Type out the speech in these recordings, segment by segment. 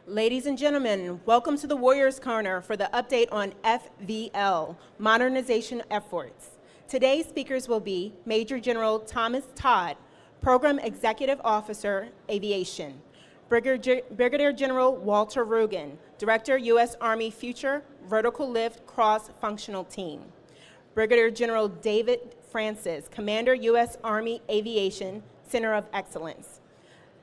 Ladies and gentlemen, welcome to the Warriors Corner for the update on FVL, Modernization efforts. Today's speakers will be Major General Thomas Todd, Program Executive Officer, Aviation, Brigadier General Walter Rugen, Director, U.S. Army Future Vertical Lift Cross-Functional Team, Brigadier General David Francis, Commander, U.S. Army Aviation Center of Excellence,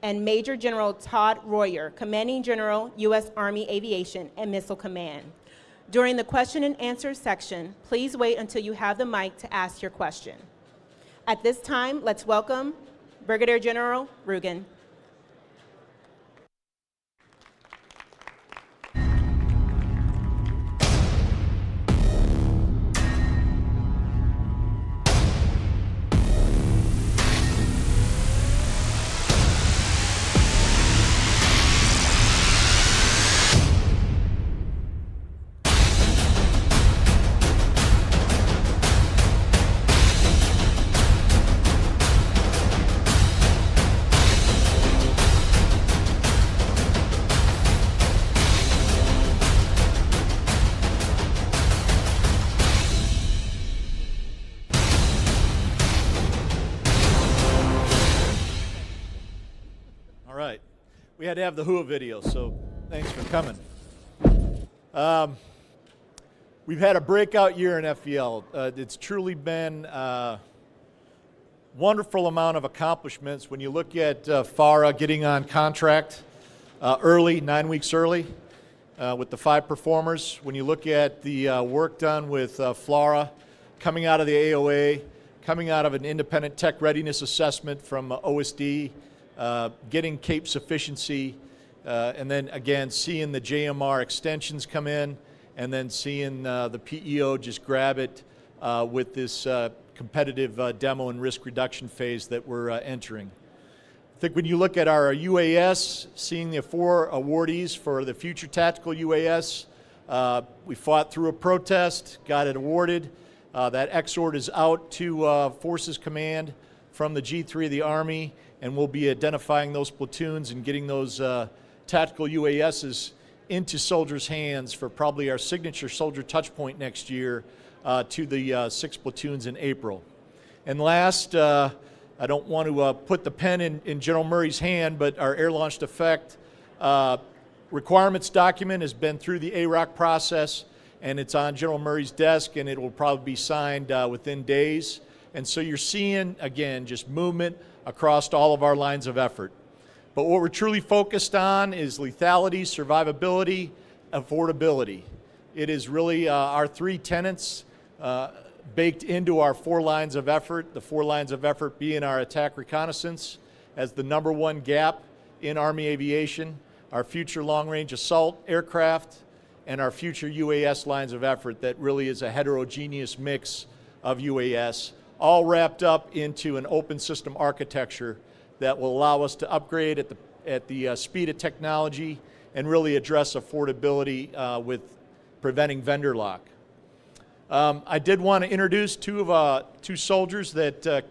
and Major General Todd Royar, Commanding General, U.S. Army Aviation and Missile Command. During the question and answer section, please wait until you have the mic to ask your question. At this time, let's welcome Brigadier General Rugen. We had to have the Hua video, so thanks for coming. We've had a breakout year in FVL. It's truly been a wonderful amount of accomplishments. When you look at FARA getting on contract early, 9 weeks early, with the 5 performers. When you look at the work done with FLRAA, coming out of the AOA, coming out of an independent tech readiness assessment from OSD, getting CAPE sufficiency, and then again seeing the JMR extensions come in, and then seeing the PEO just grab it with this competitive demo and risk reduction phase that we're entering. I think when you look at our UAS, seeing the 4 awardees for the future tactical UAS, we fought through a protest, got it awarded. That XORD is out to Forces Command from the G3 of the Army, and we'll be identifying those platoons and getting those tactical UASs into soldiers' hands for probably our signature soldier touch point next year to the 6 platoons in April. And last, I don't want to put the pen in General Murray's hand, but our air-launched effect requirements document has been through the AROC process, and it's on General Murray's desk, and it will probably be signed within days. And so you're seeing, again, just movement across all of our lines of effort. But what we're truly focused on is lethality, survivability, affordability. It is really our 3 tenets baked into our 4 lines of effort, the 4 lines of effort being our attack reconnaissance as the #1 gap in Army aviation, our future long-range assault aircraft, and our future UAS lines of effort that really is a heterogeneous mix of UAS, all wrapped up into an open system architecture that will allow us to upgrade at the speed of technology and really address affordability with preventing vendor lock. I did want to introduce 2 soldiers that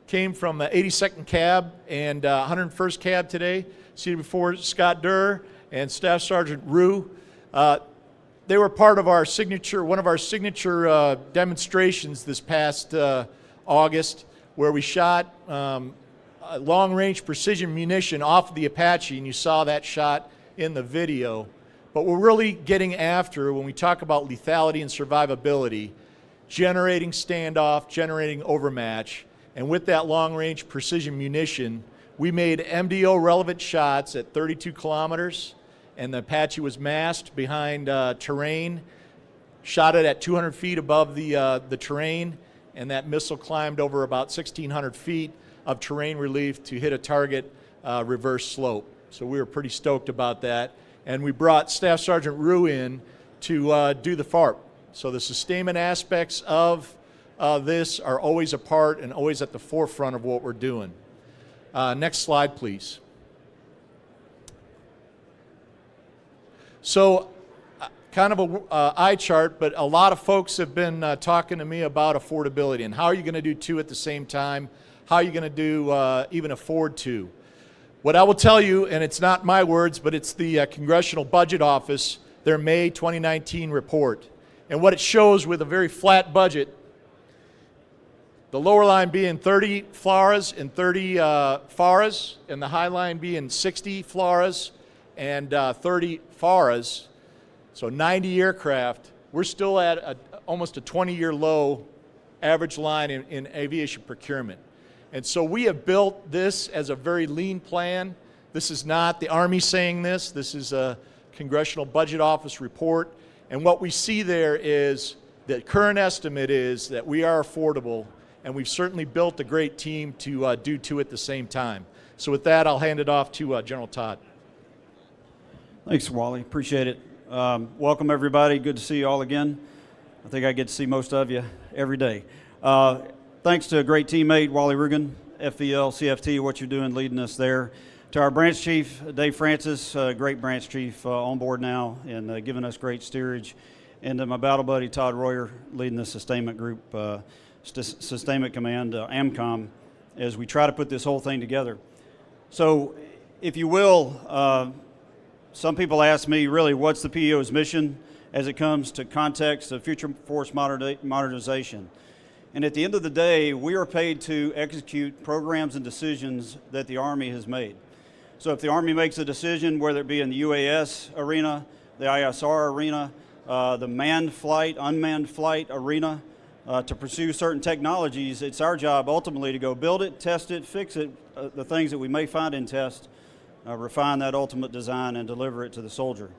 came from 82nd Cab and 101st Cab today. Seated before Scott Durr and Staff Sergeant Rue. They were part of our signature, one of our signature demonstrations this past August, where we shot long-range precision munition off of the Apache, and you saw that shot in the video. But we're really getting after, when we talk about lethality and survivability, generating standoff, generating overmatch, and with that long-range precision munition, we made MDO relevant shots at 32 kilometers, and the Apache was masked behind terrain, shot it at 200 feet above the terrain, and that missile climbed over about 1,600 feet of terrain relief to hit a target reverse slope. So we were pretty stoked about that. And we brought Staff Sergeant Rue in to do the FARP. So the sustainment aspects of this are always a part and always at the forefront of what we're doing. Next slide, please. So kind of a eye chart, but a lot of folks have been talking to me about affordability and how are you going to do 2 at the same time? How are you going to do even afford 2? What I will tell you, and it's not my words, but it's the Congressional Budget Office, their May 2019 report. And what it shows with a very flat budget, the lower line being 30 FLRAAs and 30 FARAs, and the high line being 60 FLRAAs and 30 FARAs, so 90 aircraft. We're still at almost a 20-year low average line in aviation procurement. And so we have built this as a very lean plan. This is not the Army saying this. This is a Congressional Budget Office report. And what we see there is the current estimate is that we are affordable, and we've certainly built a great team to do two at the same time. So with that, I'll hand it off to General Todd. Thanks, Wally. Appreciate it. Welcome, everybody. Good to see you all again. I think I get to see most of you every day. Thanks to a great teammate, Wally Rugen, FVL, CFT, what you're doing, leading us there. To our branch chief, Dave Francis, great branch chief on board now and giving us great steerage. And to my battle buddy, Todd Royar, leading the sustainment group, Sustainment Command, AMCOM, as we try to put this whole thing together. So, if you will, some people ask me, really, what's the PEO's mission as it comes to context of future force modernization? And at the end of the day, we are paid to execute programs and decisions that the Army has made. So if the Army makes a decision, whether it be in the UAS arena, the ISR arena, the manned flight, unmanned flight arena, to pursue certain technologies, it's our job ultimately to go build it, test it, fix it, the things that we may find in test, refine that ultimate design and deliver it to the soldier.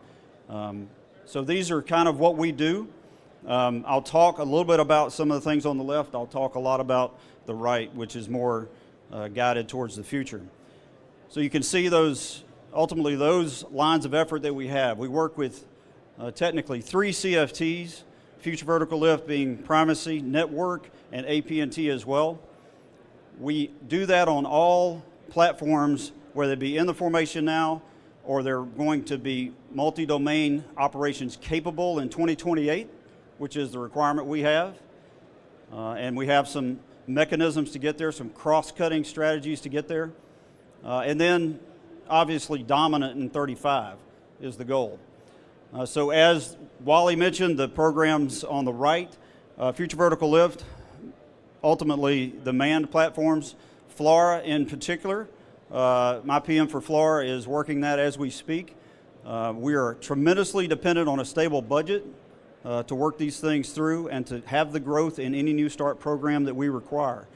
So these are kind of what we do. I'll talk a little bit about some of the things on the left. I'll talk a lot about the right, which is more guided towards the future. So you can see ultimately those lines of effort that we have. We work with technically 3 CFTs, future vertical lift being primacy, network, and AP&T as well. We do that on all platforms, whether it be in the formation now or they're going to be multi-domain operations capable in 2028, which is the requirement we have. And we have some mechanisms to get there, some cross-cutting strategies to get there. And then, obviously, dominant in 35 is the goal. So as Wally mentioned, the programs on the right, future vertical lift, ultimately the manned platforms, FLRAA in particular. My PM for FLRAA is working that as we speak. We are tremendously dependent on a stable budget to work these things through and to have the growth in any new start program that we require.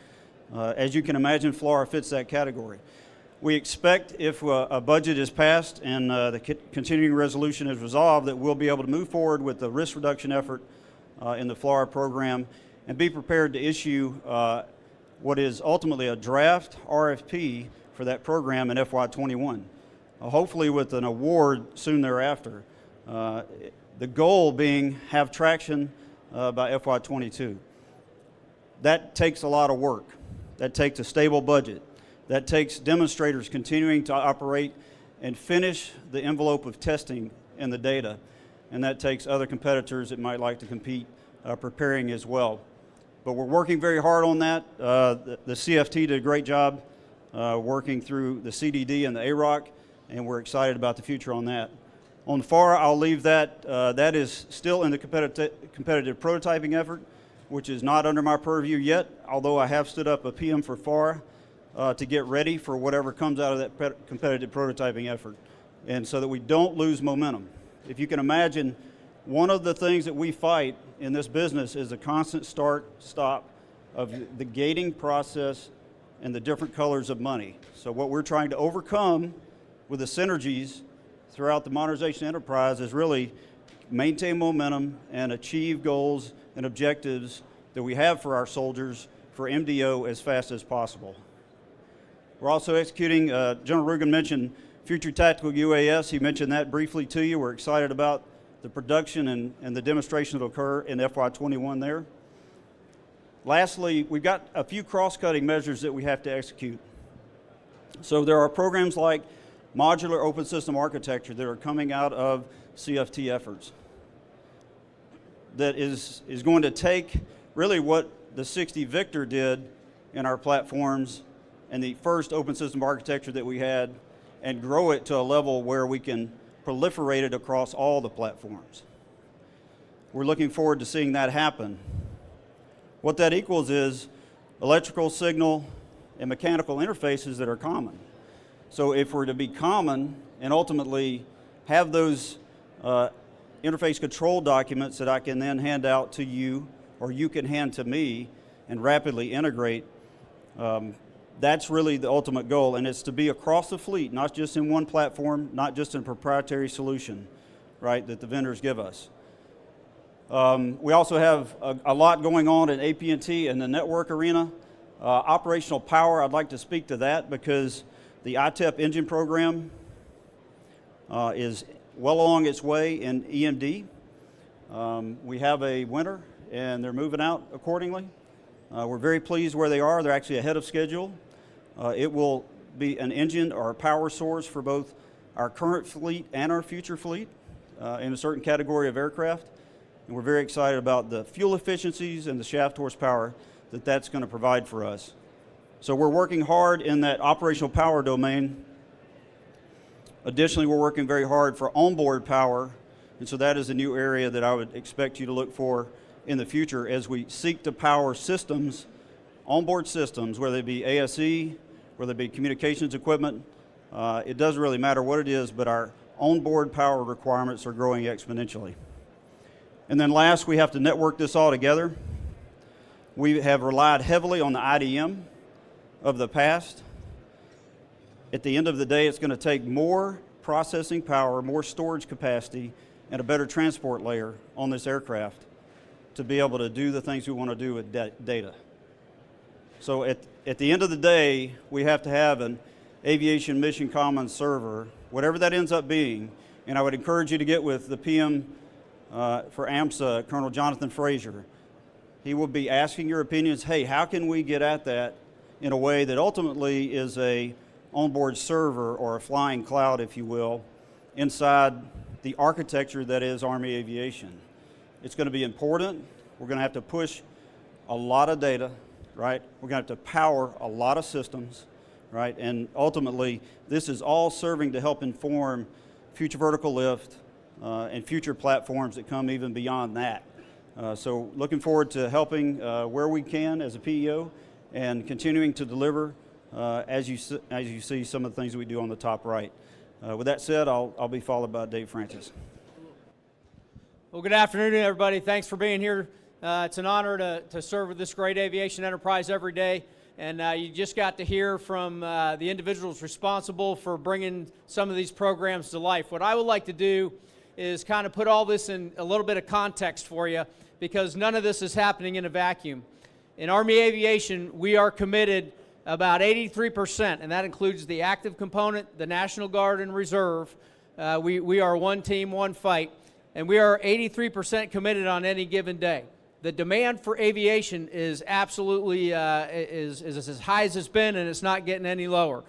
As you can imagine, FLRAA fits that category. We expect if a budget is passed and the continuing resolution is resolved that we'll be able to move forward with the risk reduction effort in the FLRAA program and be prepared to issue what is ultimately a draft RFP for that program in FY21, hopefully with an award soon thereafter. The goal being have traction by FY22. That takes a lot of work. That takes a stable budget. That takes demonstrators continuing to operate and finish the envelope of testing and the data. And that takes other competitors that might like to compete preparing as well. But we're working very hard on that. The CFT did a great job working through the CDD and the AROC, and we're excited about the future on that. On FARA, I'll leave that. That is still in the competitive prototyping effort, which is not under my purview yet, although I have stood up a PM for FARA to get ready for whatever comes out of that competitive prototyping effort, and so that we don't lose momentum. If you can imagine, one of the things that we fight in this business is a constant start-stop of the gating process and the different colors of money. So what we're trying to overcome with the synergies throughout the modernization enterprise is really maintain momentum and achieve goals and objectives that we have for our soldiers for MDO as fast as possible. We're also executing, General Rugen mentioned Future Tactical UAS. He mentioned that briefly to you. We're excited about the production and the demonstration that will occur in FY21 there. Lastly, we've got a few cross-cutting measures that we have to execute. So there are programs like modular open system architecture that are coming out of CFT efforts that is going to take really what the 60 Victor did in our platforms and the first open system architecture that we had and grow it to a level where we can proliferate it across all the platforms. We're looking forward to seeing that happen. What that equals is electrical, signal, and mechanical interfaces that are common. So if we're to be common and ultimately have those interface control documents that I can then hand out to you or you can hand to me and rapidly integrate, that's really the ultimate goal, and it's to be across the fleet, not just in one platform, not just in a proprietary solution, right, that the vendors give us. We also have a lot going on in AT&T in the network arena. Operational power, I'd like to speak to that because the ITEP engine program is well along its way in EMD. We have a winner, and they're moving out accordingly. We're very pleased where they are. They're actually ahead of schedule. It will be an engine or a power source for both our current fleet and our future fleet in a certain category of aircraft. And we're very excited about the fuel efficiencies and the shaft horsepower that that's going to provide for us. So we're working hard in that operational power domain. Additionally, we're working very hard for onboard power, and so that is a new area that I would expect you to look for in the future as we seek to power systems, onboard systems, whether they be ASE, whether it be communications equipment. It doesn't really matter what it is, but our onboard power requirements are growing exponentially. And then last, we have to network this all together. We have relied heavily on the IDM of the past. At the end of the day, it's going to take more processing power, more storage capacity, and a better transport layer on this aircraft to be able to do the things we want to do with data. So at the end of the day, we have to have an Aviation Mission Commons server, whatever that ends up being, and I would encourage you to get with the PM for AMSA, Colonel Jonathan Frazier. He will be asking your opinions, hey, how can we get at that in a way that ultimately is a onboard server or a flying cloud, if you will, inside the architecture that is Army aviation. It's going to be important. We're going to have to push a lot of data, right? We're going to have to power a lot of systems, right? And ultimately, this is all serving to help inform future vertical lift and future platforms that come even beyond that. So looking forward to helping where we can as a PEO and continuing to deliver as you see some of the things we do on the top right. With that said, I'll be followed by Dave Francis. Well, good afternoon, everybody. Thanks for being here. It's an honor to serve with this great aviation enterprise every day. And you just got to hear from the individuals responsible for bringing some of these programs to life. What I would like to do is kind of put all this in a little bit of context for you, because none of this is happening in a vacuum. In Army Aviation, we are committed about 83%, and that includes the active component, the National Guard and Reserve. We are one team, one fight, and we are 83% committed on any given day. The demand for aviation is absolutely is as high as it's been, and it's not getting any lower.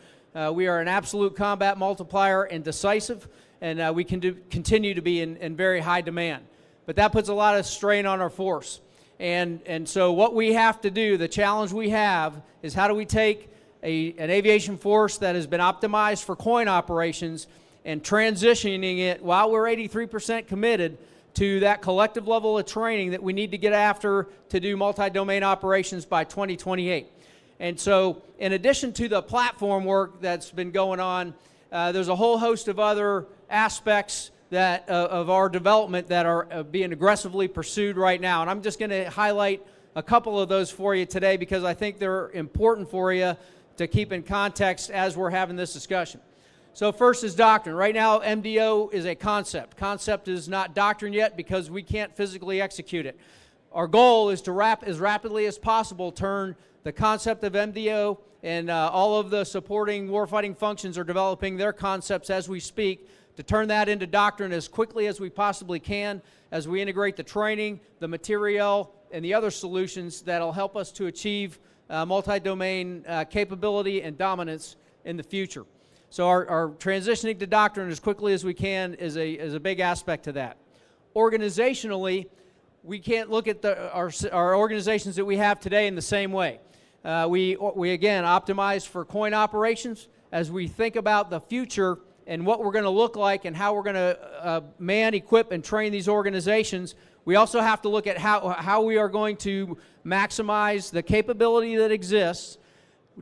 We are an absolute combat multiplier and decisive, and we can continue to be in very high demand. But that puts a lot of strain on our force. And so what we have to do, the challenge we have, is how do we take an aviation force that has been optimized for coin operations and transitioning it while we're 83% committed to that collective level of training that we need to get after to do multi-domain operations by 2028. And so in addition to the platform work that's been going on, there's a whole host of other aspects that of our development that are being aggressively pursued right now. And I'm just going to highlight a couple of those for you today because I think they're important for you to keep in context as we're having this discussion. So first is doctrine. Right now, MDO is a concept. Concept is not doctrine yet because we can't physically execute it. Our goal is to as rapidly as possible turn the concept of MDO, and all of the supporting warfighting functions are developing their concepts as we speak, to turn that into doctrine as quickly as we possibly can as we integrate the training, the materiel, and the other solutions that will help us to achieve multi-domain capability and dominance in the future. So our transitioning to doctrine as quickly as we can is a big aspect to that. Organizationally, we can't look at our organizations that we have today in the same way. We again optimize for coin operations, as we think about the future and what we're going to look like and how we're going to man, equip, and train these organizations, we also have to look at how we are going to maximize the capability that exists,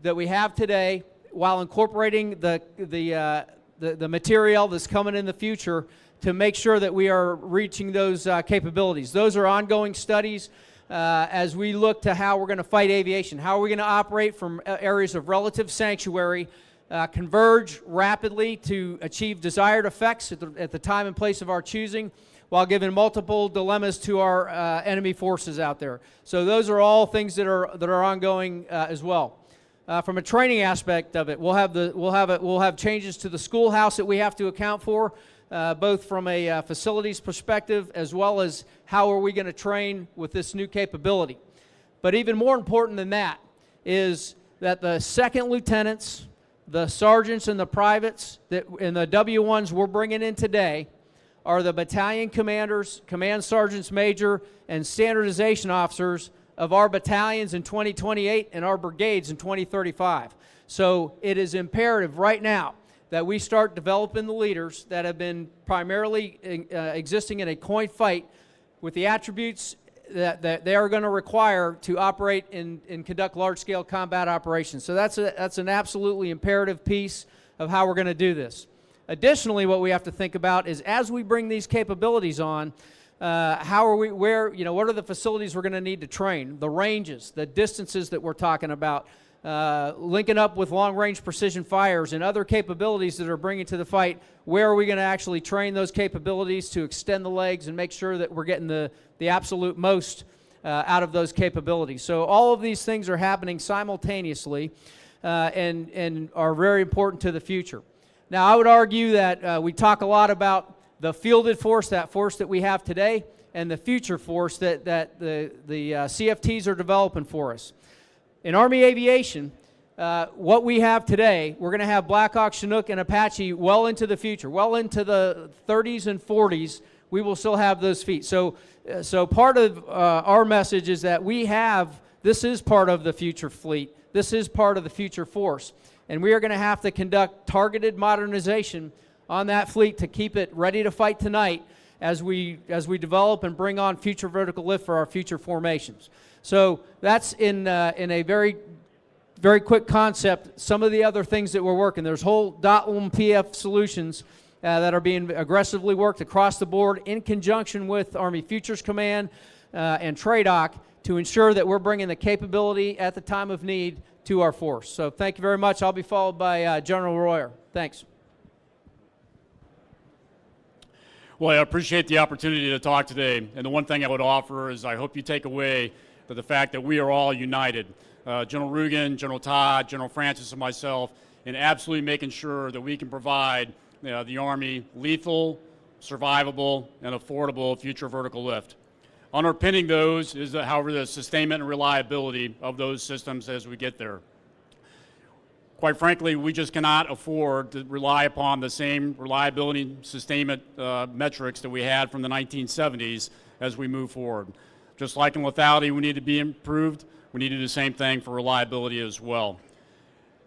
that we have today, while incorporating the material that's coming in the future to make sure that we are reaching those capabilities. Those are ongoing studies as we look to how we're going to fight aviation. How are we going to operate from areas of relative sanctuary, converge rapidly to achieve desired effects at the time and place of our choosing, while giving multiple dilemmas to our enemy forces out there. So those are all things that are ongoing as well. From a training aspect of it, we'll have changes to the schoolhouse that we have to account for, both from a facilities perspective as well as how are we going to train with this new capability. But even more important than that is that the second lieutenants, the sergeants and the privates and the W1s we're bringing in today are the battalion commanders, command sergeants major, and standardization officers of our battalions in 2028 and our brigades in 2035. So it is imperative right now that we start developing the leaders that have been primarily existing in a coin fight with the attributes that they are going to require to operate and conduct large-scale combat operations. So that's an absolutely imperative piece of how we're going to do this. Additionally, what we have to think about is as we bring these capabilities on, what are the facilities we're going to need to train, the ranges, the distances that we're talking about, linking up with long-range precision fires and other capabilities that are bringing to the fight. Where are we going to actually train those capabilities to extend the legs and make sure that we're getting the absolute most out of those capabilities? So all of these things are happening simultaneously and are very important to the future. Now, I would argue that we talk a lot about the fielded force, that force that we have today, and the future force that the CFTs are developing for us. In Army Aviation, what we have today, we're going to have Black Hawk, Chinook, and Apache well into the future, well into the 30s and 40s. We will still have those feet. So part of our message is that this is part of the future fleet. This is part of the future force. And we are going to have to conduct targeted modernization on that fleet to keep it ready to fight tonight as we develop and bring on future vertical lift for our future formations. So that's in a very, very quick concept. Some of the other things that we're working, there's whole DOTLM PF solutions that are being aggressively worked across the board in conjunction with Army Futures Command and TRADOC to ensure that we're bringing the capability at the time of need to our force. So thank you very much. I'll be followed by General Royar. Thanks. Well, I appreciate the opportunity to talk today. And the one thing I would offer is I hope you take away the fact that we are all united. General Rugen, General Todd, General Francis, and myself, in absolutely making sure that we can provide the Army lethal, survivable, and affordable future vertical lift. Underpinning those is, however, the sustainment and reliability of those systems as we get there. Quite frankly, we just cannot afford to rely upon the same reliability and sustainment metrics that we had from the 1970s as we move forward. Just like in lethality, we need to be improved. We need to do the same thing for reliability as well.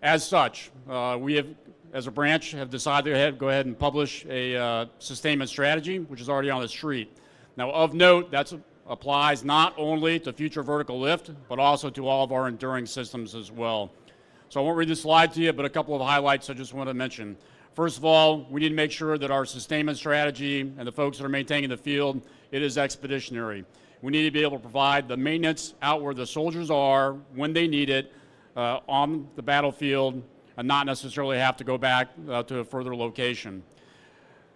As such, we have, as a branch, have decided to go ahead and publish a sustainment strategy, which is already on the street. Now, of note, that applies not only to future vertical lift, but also to all of our enduring systems as well. So I won't read this slide to you, but a couple of highlights I just want to mention. First of all, we need to make sure that our sustainment strategy and the folks that are maintaining the field, it is expeditionary. We need to be able to provide the maintenance out where the soldiers are when they need it on the battlefield and not necessarily have to go back to a further location.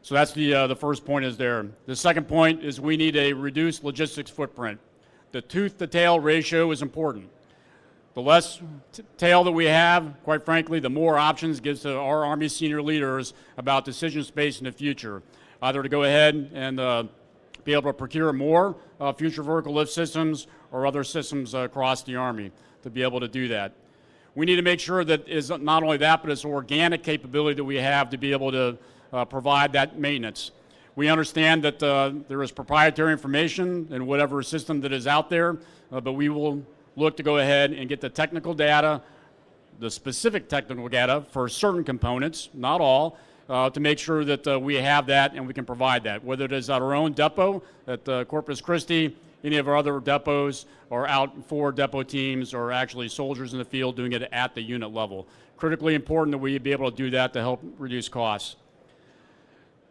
So that's the first point is there. The second point is we need a reduced logistics footprint. The tooth-to-tail ratio is important. The less tail that we have, quite frankly, the more options it gives to our Army senior leaders about decision space in the future, either to go ahead and be able to procure more future vertical lift systems or other systems across the Army to be able to do that. We need to make sure that is not only that, but it's organic capability that we have to be able to provide that maintenance. We understand that there is proprietary information in whatever system that is out there, but we will look to go ahead and get the technical data the specific technical data for certain components, not all, to make sure that we have that and we can provide that, whether it is at our own depot at Corpus Christi, any of our other depots, or out for depot teams, or actually soldiers in the field doing it at the unit level. Critically important that we be able to do that to help reduce costs.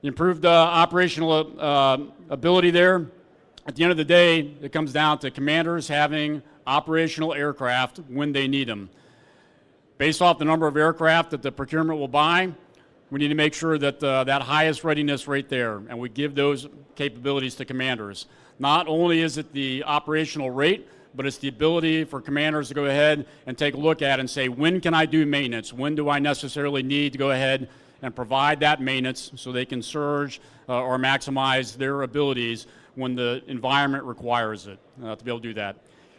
The improved operational ability there, at the end of the day, it comes down to commanders having operational aircraft when they need them. Based off the number of aircraft that the procurement will buy, we need to make sure that that highest readiness right there, and we give those capabilities to commanders. Not only is it the operational rate, but it's the ability for commanders to go ahead and take a look at and say, when can I do maintenance? When do I necessarily need to go ahead and provide that maintenance so they can surge or maximize their abilities when the environment requires it to be able to do that.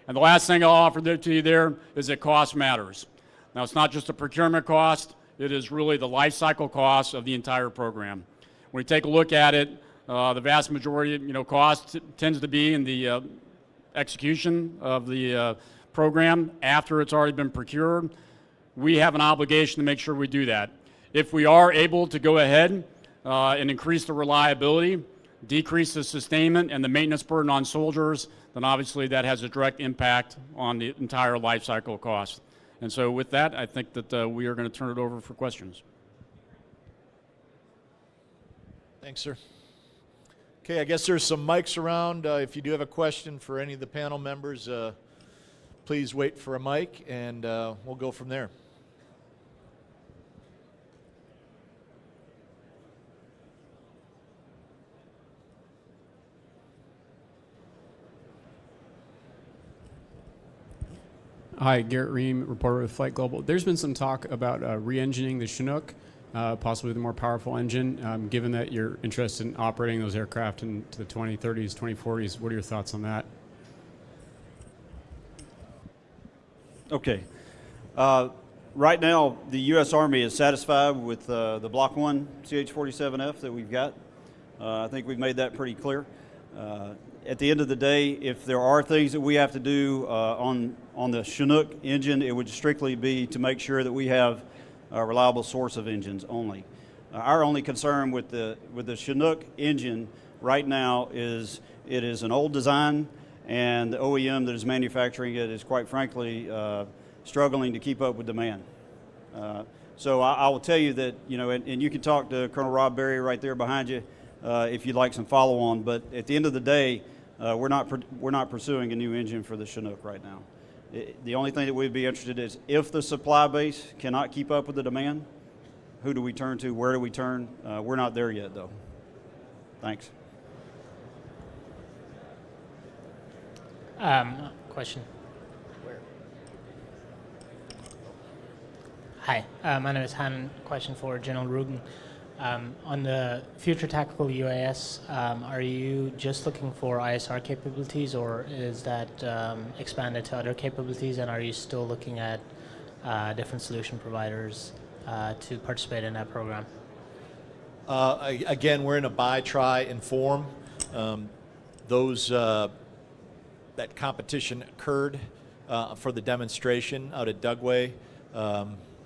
And the last thing I'll offer to you there is that cost matters. Now, it's not just a procurement cost, it is really the life cycle cost of the entire program. When you take a look at it, the vast majority, cost tends to be in the execution of the program after it's already been procured. We have an obligation to make sure we do that. If we are able to go ahead and increase the reliability, decrease the sustainment and the maintenance burden on soldiers, then obviously that has a direct impact on the entire life cycle cost. And so with that, I think that we are going to turn it over for questions. Thanks, sir. Okay, I guess there's some mics around. If you do have a question for any of the panel members, please wait for a mic, and we'll go from there. Hi, Garrett Ream, reporter with Flight Global. There's been some talk about re-engineering the Chinook, possibly with a more powerful engine. Given that you're interested in operating those aircraft into the 2030s, 2040s, what are your thoughts on that? Okay. Right now, the U.S. Army is satisfied with the Block 1 CH-47F that we've got. I think we've made that pretty clear. At the end of the day, if there are things that we have to do on the Chinook engine, it would strictly be to make sure that we have a reliable source of engines only. Our only concern with the Chinook engine right now is it is an old design, and the OEM that is manufacturing it is, quite frankly, struggling to keep up with demand. So I will tell you that, and you can talk to Colonel Rob Berry right there behind you if you'd like some follow-on, but at the end of the day, we're not pursuing a new engine for the Chinook right now. The only thing that we'd be interested in is if the supply base cannot keep up with the demand, who do we turn to? Where do we turn? We're not there yet, though. Thanks. Question. Hi, my name is Han. Question for General Rugen. On the future tactical UAS, are you just looking for ISR capabilities, or is that expanded to other capabilities, and are you still looking at different solution providers to participate in that program? Again, we're in a buy, try, inform. That competition occurred for the demonstration out at Dugway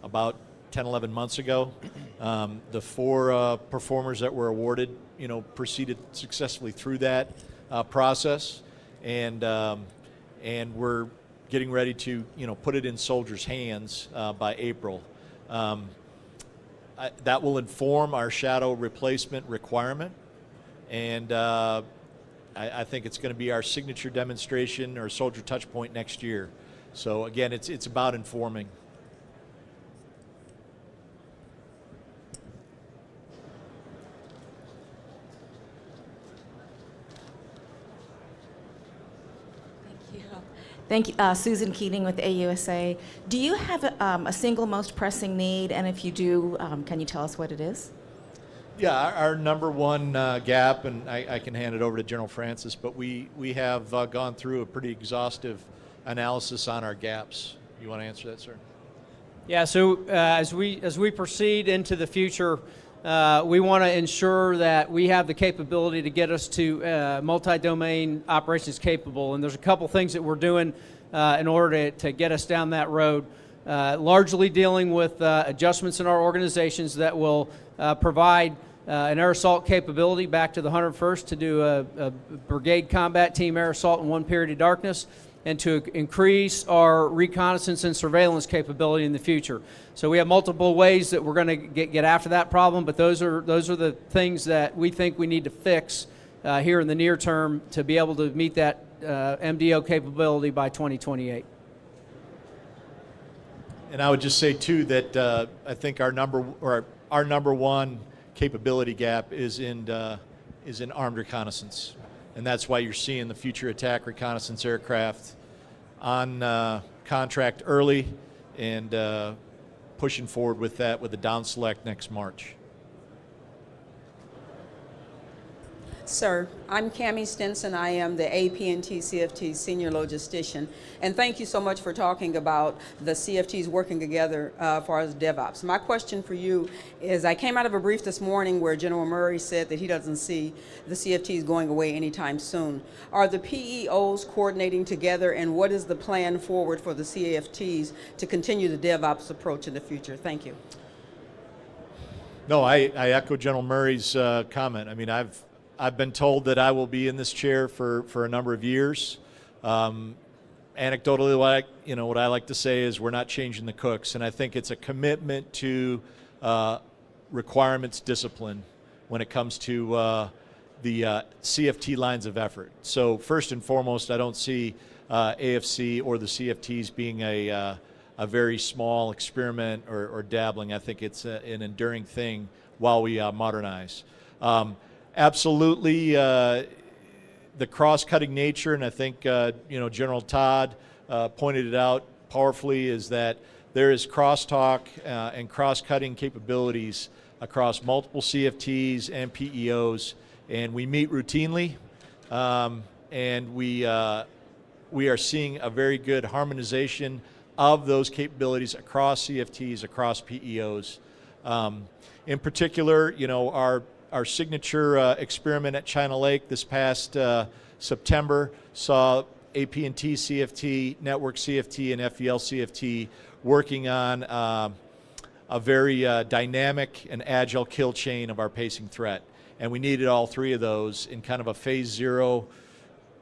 about 10, 11 months ago. The four performers that were awarded, proceeded successfully through that process, and we're getting ready to, put it in soldiers' hands by April. That will inform our shadow replacement requirement, and I think it's going to be our signature demonstration or soldier touch point next year. So again, it's about informing. Thank you. Susan Keating with AUSA. Do you have a single most pressing need? And if you do, can you tell us what it is? Yeah, our number one gap, and I can hand it over to General Francis, but we have gone through a pretty exhaustive analysis on our gaps. You want to answer that, sir? Yeah, so as we proceed into the future, we want to ensure that we have the capability to get us to multi-domain operations capable, and there's a couple things that we're doing in order to get us down that road. largely dealing with adjustments in our organizations that will provide an air assault capability back to the 101st to do a brigade combat team air assault in one period of darkness, and to increase our reconnaissance and surveillance capability in the future. So we have multiple ways that we're going to get after that problem, but those are the things that we think we need to fix here in the near term to be able to meet that MDO capability by 2028. And I would just say too that I think our number one capability gap is in armed reconnaissance, and that's why you're seeing the future attack reconnaissance aircraft on contract early and pushing forward with that with the down select next March. Sir, I'm Cammie Stinson. I am the APNT CFT Senior Logistician. And thank you so much for talking about the CFTs working together for us DevOps. My question for you is, I came out of a brief this morning where General Murray said that he doesn't see the CFTs going away anytime soon. Are the PEOs coordinating together, and what is the plan forward for the CFTs to continue the DevOps approach in the future? Thank you. No, I echo General Murray's comment. I mean, I've been told that I will be in this chair for a number of years. Anecdotally, what I like to say is we're not changing the cooks, and I think it's a commitment to requirements discipline when it comes to the CFT lines of effort. So first and foremost, I don't see AFC or the CFTs being a very small experiment or dabbling. I think it's an enduring thing while we modernize. Absolutely, the cross-cutting nature, and I think General Todd pointed it out powerfully, is that there is crosstalk and cross-cutting capabilities across multiple CFTs and PEOs, and we meet routinely, and we are seeing a very good harmonization of those capabilities across CFTs, across PEOs. In particular, our signature experiment at China Lake this past September saw APNT CFT, Network CFT, and FVL CFT working on a very dynamic and agile kill chain of our pacing threat. And we needed all three of those in kind of a phase 0,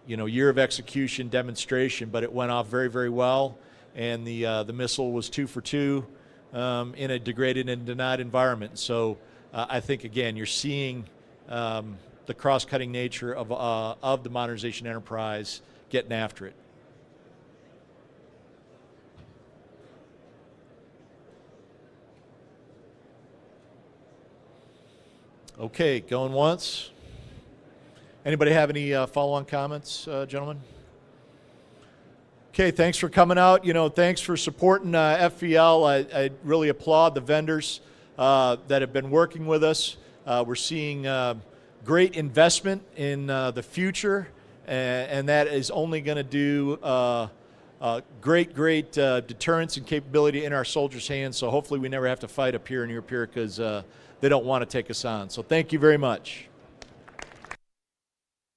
year of execution demonstration, but it went off very, very well. And the missile was 2 for 2 in a degraded and denied environment. So I think, again, you're seeing the cross-cutting nature of the modernization enterprise getting after it. Okay, going once. Anybody have any follow-on comments, gentlemen? Okay, thanks for coming out. Thanks for supporting FVL. I really applaud the vendors that have been working with us. We're seeing great investment in the future, and that is only going to do great deterrence and capability in our soldiers' hands. So hopefully we never have to fight up here in Europe because they don't want to take us on. So thank you very much.